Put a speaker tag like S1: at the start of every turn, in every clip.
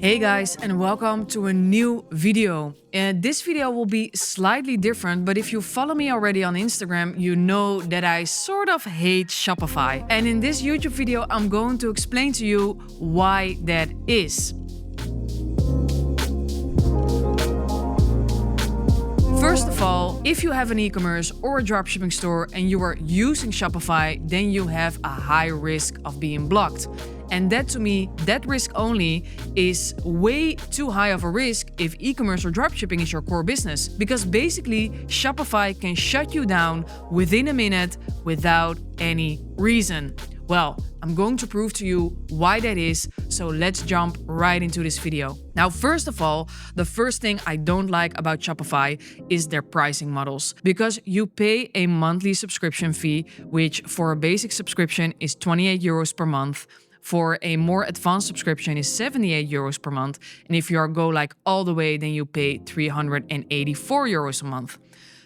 S1: Hey guys, and welcome to a new video. This video will be slightly different, but if you follow me already on Instagram, you know that I sort of hate Shopify. And in this YouTube video, I'm going to explain to you why that is. First of all, if you have an e-commerce or a dropshipping store and you are using Shopify, then you have a high risk of being blocked. And that, to me, that risk only is way too high of a risk if e-commerce or dropshipping is your core business. Because basically, Shopify can shut you down within a minute without any reason. Well, I'm going to prove to you why that is, so let's jump right into this video. Now, first of all, the first thing I don't like about Shopify is their pricing models, because you pay a monthly subscription fee, which for a basic subscription is 28 euros per month. For a more advanced subscription is 78 euros per month. And if you go like all the way, then you pay 384 euros a month.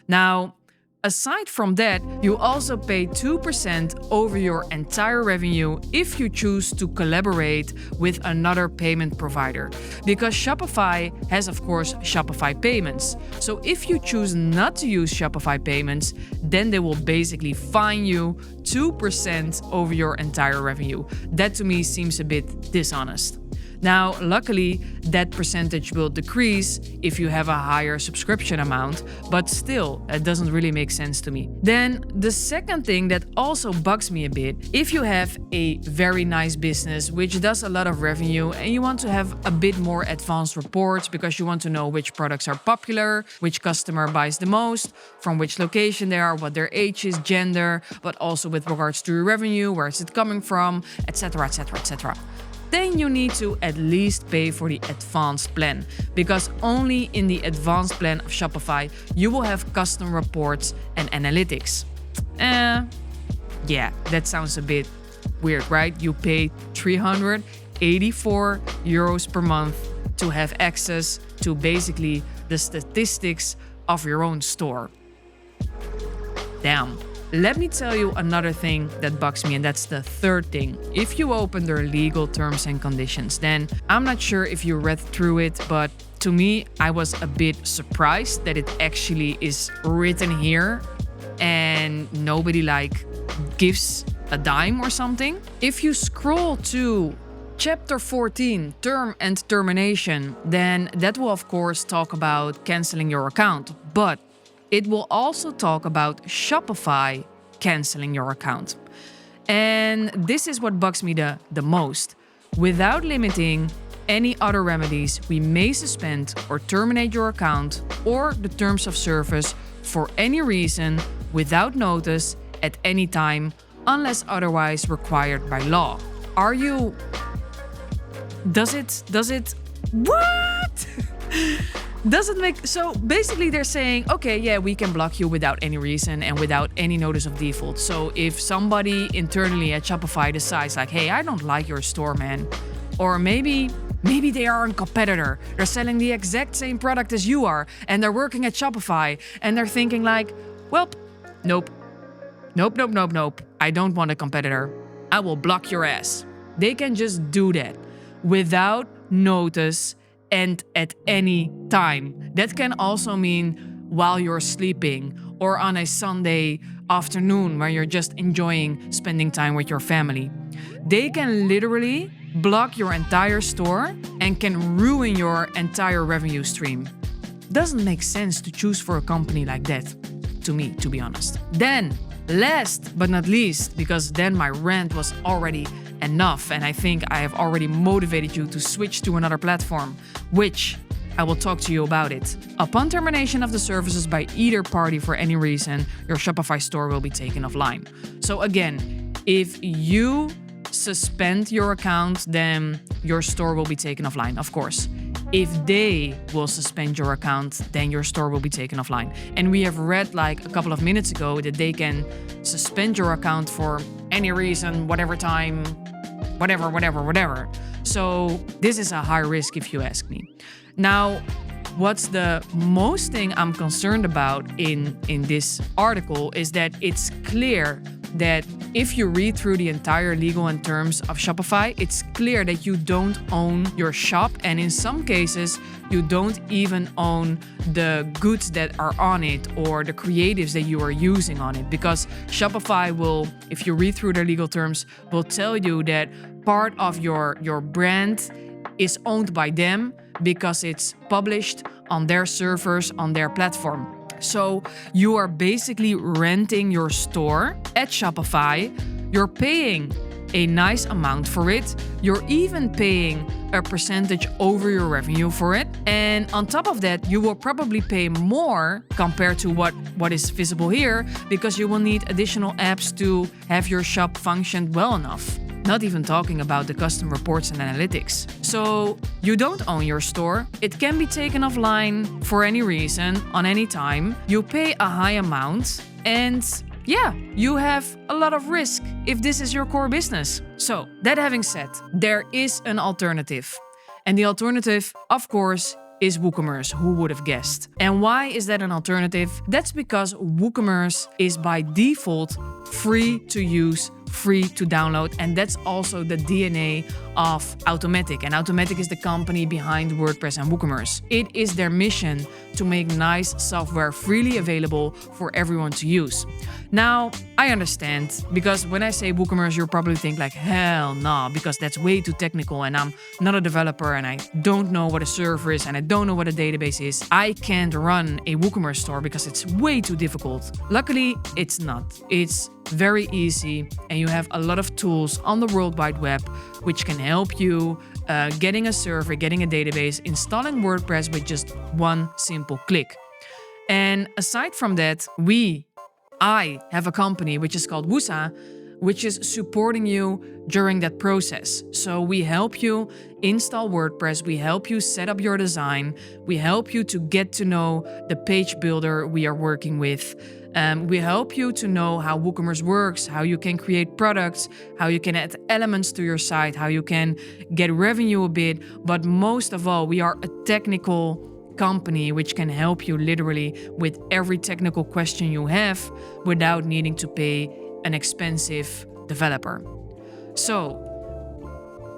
S1: Now, aside from that, you also pay 2% over your entire revenue if you choose to collaborate with another payment provider. Because Shopify has, of course, Shopify Payments. So if you choose not to use Shopify Payments, then they will basically fine you 2% over your entire revenue. That to me seems a bit dishonest. Now, luckily, that percentage will decrease if you have a higher subscription amount, but still, that doesn't really make sense to me. Then, the second thing that also bugs me a bit, if you have a very nice business which does a lot of revenue and you want to have a bit more advanced reports because you want to know which products are popular, which customer buys the most, from which location they are, what their age is, gender, but also with regards to revenue, where is it coming from, etc., etc., etc. Then you need to at least pay for the advanced plan, because only in the advanced plan of Shopify you will have custom reports and analytics. Yeah, that sounds a bit weird, right? You pay 384 euros per month to have access to basically the statistics of your own store. Damn. Let me tell you another thing that bugs me, and that's the third thing. If you open their legal terms and conditions, then I'm not sure if you read through it, but to me, I was a bit surprised that it actually is written here and nobody gives a dime or something. If you scroll to Chapter 14, Term and Termination, then that will of course talk about canceling your account, but it will also talk about Shopify canceling your account. And this is what bugs me the most. Without limiting any other remedies, we may suspend or terminate your account or the terms of service for any reason without notice at any time unless otherwise required by law. Does it? What? Doesn't make... So basically they're saying, okay, yeah, we can block you without any reason and without any notice of default. So if somebody internally at Shopify decides hey, I don't like your store, man. Or maybe they are a competitor. They're selling the exact same product as you are and they're working at Shopify and they're thinking well, nope. I don't want a competitor. I will block your ass. They can just do that without notice and at any time. That can also mean while you're sleeping or on a Sunday afternoon where you're just enjoying spending time with your family. They can literally block your entire store and can ruin your entire revenue stream. Doesn't make sense to choose for a company like that, to me, to be honest. Then, last but not least, because then my rant was already enough and I think I have already motivated you to switch to another platform, which I will talk to you about it. Upon termination of the services by either party for any reason, your Shopify store will be taken offline. So again, if you suspend your account, then your store will be taken offline, of course. If they will suspend your account, then your store will be taken offline. And we have read a couple of minutes ago that they can suspend your account for any reason, whatever time, whatever. So this is a high risk if you ask me. Now, what's the most thing I'm concerned about in this article is that it's clear that if you read through the entire legal and terms of Shopify, it's clear that you don't own your shop, and in some cases, you don't even own the goods that are on it or the creatives that you are using on it, because Shopify will, if you read through their legal terms, will tell you that part of your brand is owned by them because it's published on their servers, on their platform. So you are basically renting your store at Shopify. You're paying a nice amount for it. You're even paying a percentage over your revenue for it. And on top of that, you will probably pay more compared to what is visible here, because you will need additional apps to have your shop function well enough. Not even talking about the custom reports and analytics. So you don't own your store. It can be taken offline for any reason, on any time. You pay a high amount, and yeah, you have a lot of risk if this is your core business. So that having said, there is an alternative. And the alternative, of course, is WooCommerce. Who would have guessed? And why is that an alternative? That's because WooCommerce is by default free to use, free to download, and that's also the DNA of Automatic. And Automatic is the company behind WordPress and WooCommerce. It is their mission to make nice software freely available for everyone to use. Now, I understand, because when I say WooCommerce, you'll probably think like, hell no, because that's way too technical and I'm not a developer and I don't know what a server is and I don't know what a database is. I can't run a WooCommerce store because it's way too difficult. Luckily, it's not. It's very easy, and you have a lot of tools on the World Wide Web which can help you getting a server, getting a database, installing WordPress with just one simple click. And aside from that, I have a company which is called WOOCOMMERCE, which is supporting you during that process. So we help you install WordPress, we help you set up your design, we help you to get to know the page builder we are working with. We help you to know how WooCommerce works, how you can create products, how you can add elements to your site, how you can get revenue a bit. But most of all, we are a technical company which can help you literally with every technical question you have without needing to pay an expensive developer. So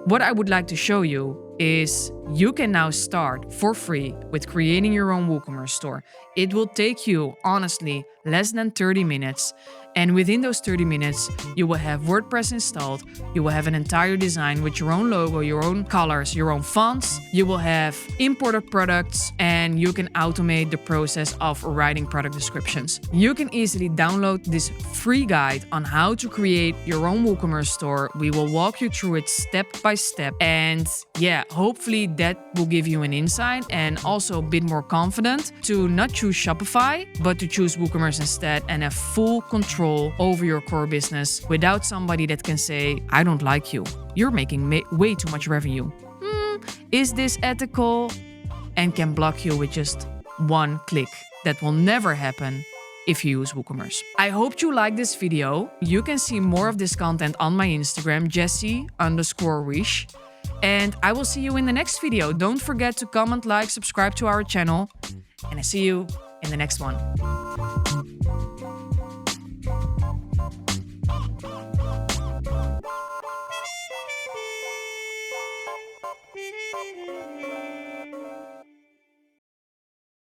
S1: what I would like to show you is you can now start for free with creating your own WooCommerce store. It will take you, honestly, less than 30 minutes. And within those 30 minutes, you will have WordPress installed. You will have an entire design with your own logo, your own colors, your own fonts. You will have imported products, and you can automate the process of writing product descriptions. You can easily download this free guide on how to create your own WooCommerce store. We will walk you through it step by step. And yeah, hopefully that will give you an insight and also a bit more confident to not choose Shopify, but to choose WooCommerce instead and have full control over your core business without somebody that can say, I don't like you. You're making way too much revenue. Is this ethical? And can block you with just one click. That will never happen if you use WooCommerce. I hope you like this video. You can see more of this content on my Instagram, Jessie_Riche. And I will see you in the next video. Don't forget to comment, like, subscribe to our channel. And I see you in the next one.